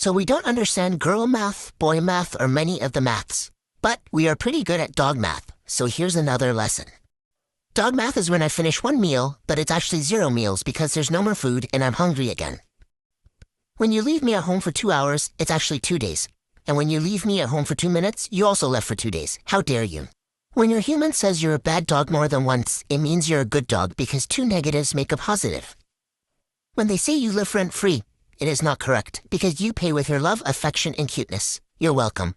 So we don't understand girl math, boy math, or many of the maths. But we are pretty good at dog math, so here's another lesson. Dog math is when I finish one meal, but it's actually 0 meals because there's no more food and I'm hungry again. When you leave me at home for 2 hours, it's actually 2 days. And when you leave me at home for 2 minutes, you also left for 2 days. How dare you? When your human says you're a bad dog more than once, it means you're a good dog because 2 negatives make a positive. When they say you live rent-free, it is not correct because you pay with your love, affection, and cuteness. You're welcome.